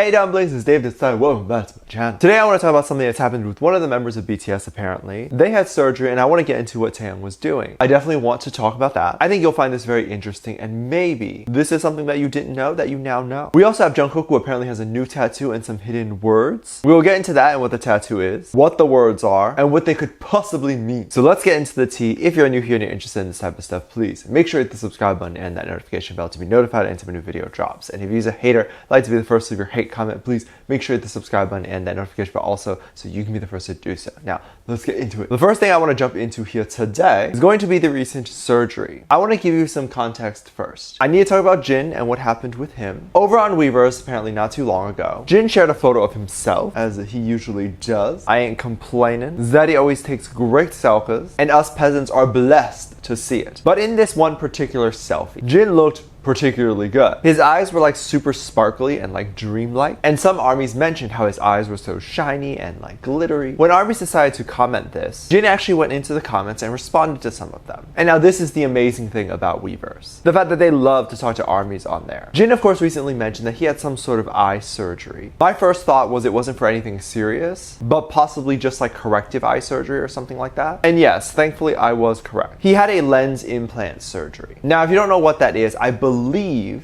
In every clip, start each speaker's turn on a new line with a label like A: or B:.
A: Hey down blazes, Dave this time. Welcome back to my channel. Today I want to talk about something that's happened with one of the members of BTS apparently. They had surgery and I want to get into what Taehyung was doing. I definitely want to talk about that. I think you'll find this very interesting and maybe this is something that you didn't know that you now know. We also have Jungkook, who apparently has a new tattoo and some hidden words. We will get into that and what the tattoo is, what the words are, and what they could possibly mean. So let's get into the tea. If you're new here and you're interested in this type of stuff, please make sure to hit the subscribe button and that notification bell to be notified anytime a new video drops. And if you're a hater, like to be the first to leave your hate comment, please make sure to hit the subscribe button and that notification bell also so you can be the first to do so. Now, let's get into it. The first thing I want to jump into here today is going to be the recent surgery. I want to give you some context first. I need to talk about Jin and what happened with him. Over on Weverse, apparently not too long ago, Jin shared a photo of himself, as he usually does. I ain't complaining. Zeddy always takes great selfies, and us peasants are blessed to see it. But in this one particular selfie, Jin looked particularly good. His eyes were like super sparkly and like dreamlike, and some armies mentioned how his eyes were so shiny and like glittery. When armies decided to comment this, Jin actually went into the comments and responded to some of them. And now this is the amazing thing about Weverse, the fact that they love to talk to armies on there. Jin of course recently mentioned that he had some sort of eye surgery. My first thought was it wasn't for anything serious, but possibly just like corrective eye surgery or something like that. And yes, thankfully I was correct. He had a lens implant surgery. Now if you don't know what that is, I believe,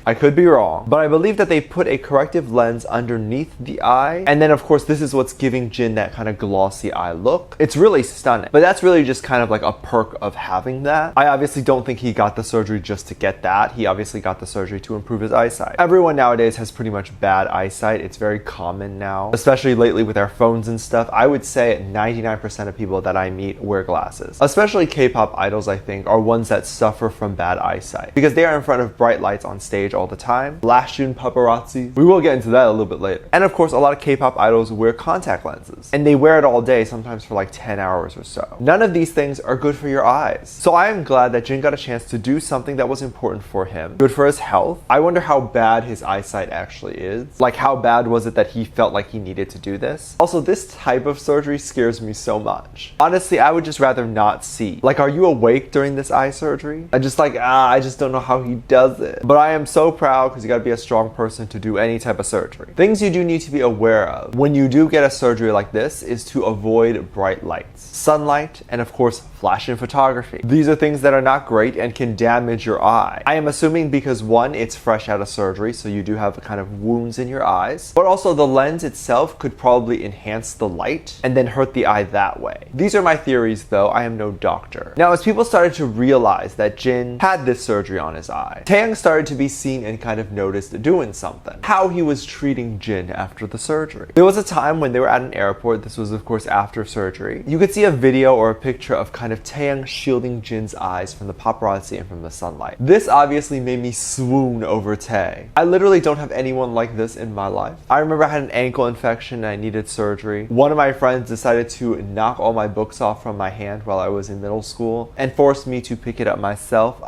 A: I could be wrong, but I believe that they put a corrective lens underneath the eye, and then of course this is what's giving Jin that kind of glossy eye look. It's really stunning, but that's really just kind of like a perk of having that. I obviously don't think he got the surgery just to get that. He obviously got the surgery to improve his eyesight. Everyone nowadays has pretty much bad eyesight. It's very common now, especially lately with our phones and stuff. I would say 99% of people that I meet wear glasses. Especially K-pop idols, I think, are ones that suffer from bad eyesight because they are in front of bright lights on stage all the time. Last June paparazzi. We will get into that a little bit later. And of course, a lot of K-pop idols wear contact lenses, and they wear it all day, sometimes for like 10 hours or so. None of these things are good for your eyes. So I am glad that Jin got a chance to do something that was important for him, good for his health. I wonder how bad his eyesight actually is. Like, how bad was it that he felt like he needed to do this? Also, this type of surgery scares me so much. Honestly, I would just rather not see. Like, are you awake during this eye surgery? I just don't know how he does it. But I am so proud because you gotta be a strong person to do any type of surgery. Things you do need to be aware of when you do get a surgery like this is to avoid bright lights, sunlight, and of course flash in photography. These are things that are not great and can damage your eye. I am assuming because one, it's fresh out of surgery, so you do have kind of wounds in your eyes, but also the lens itself could probably enhance the light and then hurt the eye that way. These are my theories though, I am no doctor. Now as people started to realize that Jin had this surgery on his eye, Taehyung started to be seen and kind of noticed doing something. How he was treating Jin after the surgery. There was a time when they were at an airport, this was of course after surgery. You could see a video or a picture of kind of Taehyung shielding Jin's eyes from the paparazzi and from the sunlight. This obviously made me swoon over Tae. I literally don't have anyone like this in my life. I remember I had an ankle infection and I needed surgery. One of my friends decided to knock all my books off from my hand while I was in middle school and forced me to pick it up myself.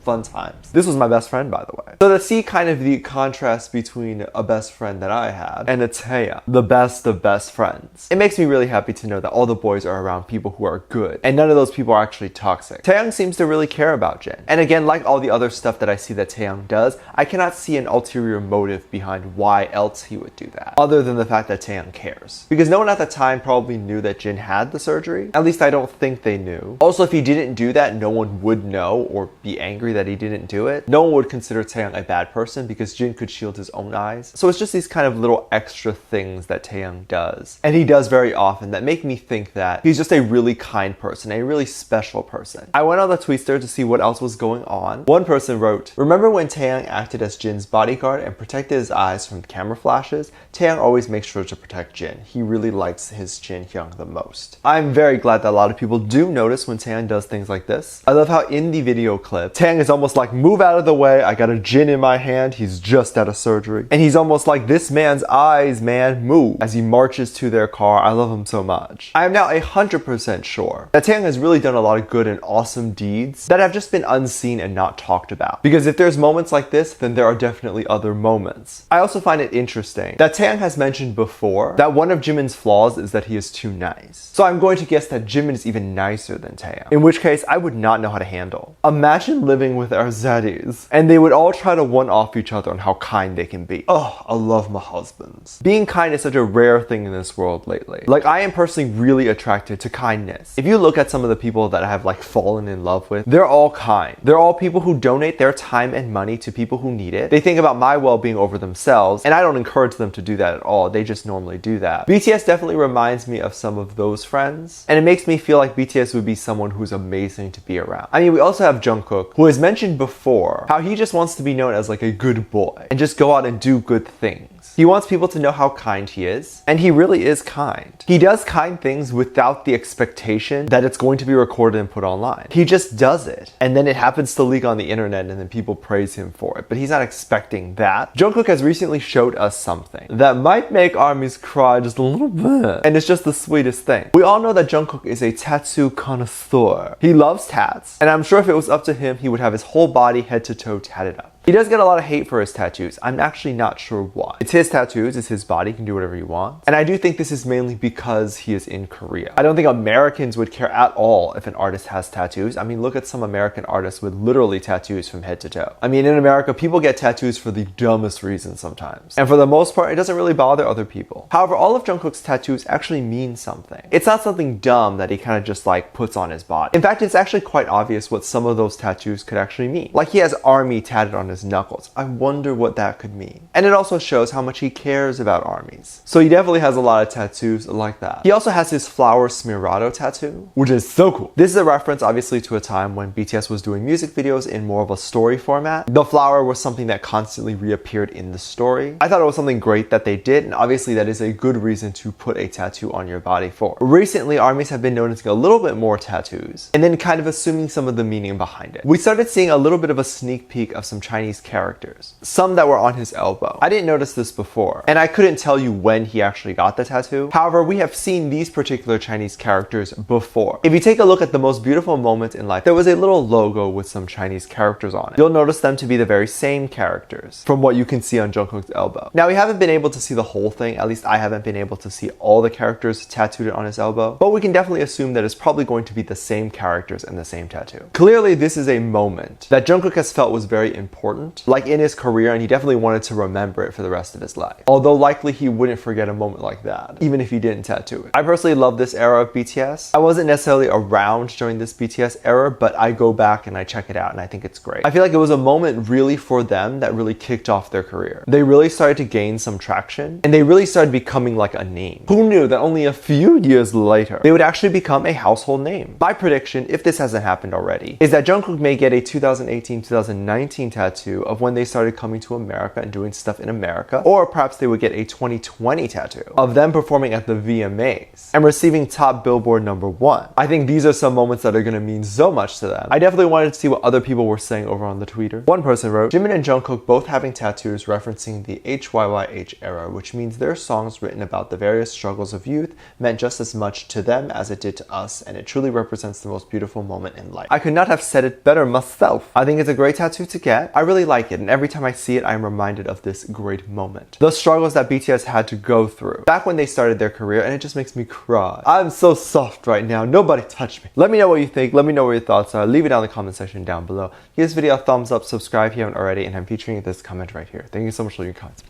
A: Fun times. This was my best friend, by the way. So to see kind of the contrast between a best friend that I had and a Taehyung, the best of best friends, it makes me really happy to know that all the boys are around people who are good and none of those people are actually toxic. Taehyung seems to really care about Jin. And again, like all the other stuff that I see that Taehyung does, I cannot see an ulterior motive behind why else he would do that, other than the fact that Taehyung cares. Because no one at the time probably knew that Jin had the surgery. At least I don't think they knew. Also, if he didn't do that, no one would know or be angry that he didn't do it. No one would consider Taehyung a bad person because Jin could shield his own eyes. So it's just these kind of little extra things that Taehyung does, and he does very often, that make me think that he's just a really kind person, a really special person. I went on the Tweetster to see what else was going on. One person wrote, "Remember when Taehyung acted as Jin's bodyguard and protected his eyes from camera flashes? Taehyung always makes sure to protect Jin. He really likes his Jin Hyung the most." I'm very glad that a lot of people do notice when Taehyung does things like this. I love how in the video clip, Taehyung is almost like, "Move out of the way, I got a Jin in my hand, he's just out of surgery." And he's almost like, "This man's eyes, man, move," as he marches to their car. I love him so much. I am now 100% sure that Taehyung has really done a lot of good and awesome deeds that have just been unseen and not talked about. Because if there's moments like this, then there are definitely other moments. I also find it interesting that Taehyung has mentioned before that one of Jimin's flaws is that he is too nice. So I'm going to guess that Jimin is even nicer than Taehyung, in which case I would not know how to handle. Imagine living living with our zaddies. And they would all try to one-off each other on how kind they can be. Oh, I love my husbands. Being kind is such a rare thing in this world lately. Like, I am personally really attracted to kindness. If you look at some of the people that I have like fallen in love with, they're all kind. They're all people who donate their time and money to people who need it. They think about my well-being over themselves, and I don't encourage them to do that at all. They just normally do that. BTS definitely reminds me of some of those friends, and it makes me feel like BTS would be someone who's amazing to be around. I mean, we also have Jungkook, who has mentioned before how he just wants to be known as like a good boy and just go out and do good things. He wants people to know how kind he is, and he really is kind. He does kind things without the expectation that it's going to be recorded and put online. He just does it, and then it happens to leak on the internet, and then people praise him for it, but he's not expecting that. Jungkook has recently showed us something that might make ARMYs cry just a little bit, and it's just the sweetest thing. We all know that Jungkook is a tattoo connoisseur. He loves tats, and I'm sure if it was up to him, he would have his whole body head to toe tatted up. He does get a lot of hate for his tattoos. I'm actually not sure why. It's his tattoos, it's his body, he can do whatever he wants. And I do think this is mainly because he is in Korea. I don't think Americans would care at all if an artist has tattoos. I mean, look at some American artists with literally tattoos from head to toe. I mean, in America, people get tattoos for the dumbest reasons sometimes. And for the most part, it doesn't really bother other people. However, all of Jungkook's tattoos actually mean something. It's not something dumb that he kind of just like puts on his body. In fact, it's actually quite obvious what some of those tattoos could actually mean. Like, he has ARMY tatted on his knuckles. I wonder what that could mean. And it also shows how much he cares about ARMYs. So he definitely has a lot of tattoos like that. He also has his flower smirado tattoo, which is so cool. This is a reference obviously to a time when BTS was doing music videos in more of a story format. The flower was something that constantly reappeared in the story. I thought it was something great that they did, and obviously that is a good reason to put a tattoo on your body for. Recently, ARMYs have been noticing a little bit more tattoos, and then kind of assuming some of the meaning behind it. We started seeing a little bit of a sneak peek of some Chinese characters. Some that were on his elbow. I didn't notice this before, and I couldn't tell you when he actually got the tattoo. However, we have seen these particular Chinese characters before. If you take a look at the most beautiful moment in life, there was a little logo with some Chinese characters on it. You'll notice them to be the very same characters from what you can see on Jungkook's elbow. Now, we haven't been able to see the whole thing, at least I haven't been able to see all the characters tattooed on his elbow, but we can definitely assume that it's probably going to be the same characters and the same tattoo. Clearly, this is a moment that Jungkook has felt was very important, like in his career, and he definitely wanted to remember it for the rest of his life. Although likely he wouldn't forget a moment like that, even if he didn't tattoo it. I personally love this era of BTS. I wasn't necessarily around during this BTS era, but I go back and I check it out and I think it's great. I feel like it was a moment really for them that really kicked off their career. They really started to gain some traction, and they really started becoming like a name. Who knew that only a few years later, they would actually become a household name? My prediction, if this hasn't happened already, is that Jungkook may get a 2018-2019 tattoo of when they started coming to America and doing stuff in America, or perhaps they would get a 2020 tattoo of them performing at the VMAs and receiving top Billboard #1. I think these are some moments that are going to mean so much to them. I definitely wanted to see what other people were saying over on the Twitter. One person wrote, Jimin and Jungkook both having tattoos referencing the HYYH era, which means their songs written about the various struggles of youth meant just as much to them as it did to us, and it truly represents the most beautiful moment in life. I could not have said it better myself. I think it's a great tattoo to get. I really like it, and every time I see it, I am reminded of this great moment. The struggles that BTS had to go through back when they started their career, and it just makes me cry. I'm so soft right now. Nobody touch me. Let me know what you think. Let me know what your thoughts are. Leave it down in the comment section down below. Give this video a thumbs up, subscribe if you haven't already, and I'm featuring this comment right here. Thank you so much for your comments.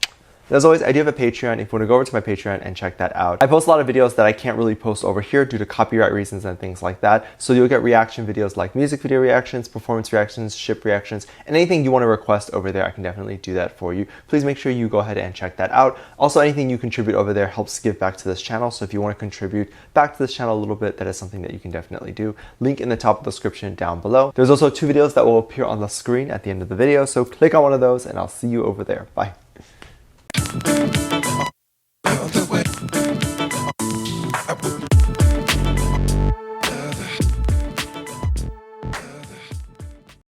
A: As always, I do have a Patreon if you want to go over to my Patreon and check that out. I post a lot of videos that I can't really post over here due to copyright reasons and things like that. So you'll get reaction videos like music video reactions, performance reactions, ship reactions, and anything you want to request over there, I can definitely do that for you. Please make sure you go ahead and check that out. Also, anything you contribute over there helps give back to this channel. So if you want to contribute back to this channel a little bit, that is something that you can definitely do. Link in the top of the description down below. There's also 2 videos that will appear on the screen at the end of the video. So click on one of those and I'll see you over there. Bye.
B: The way I would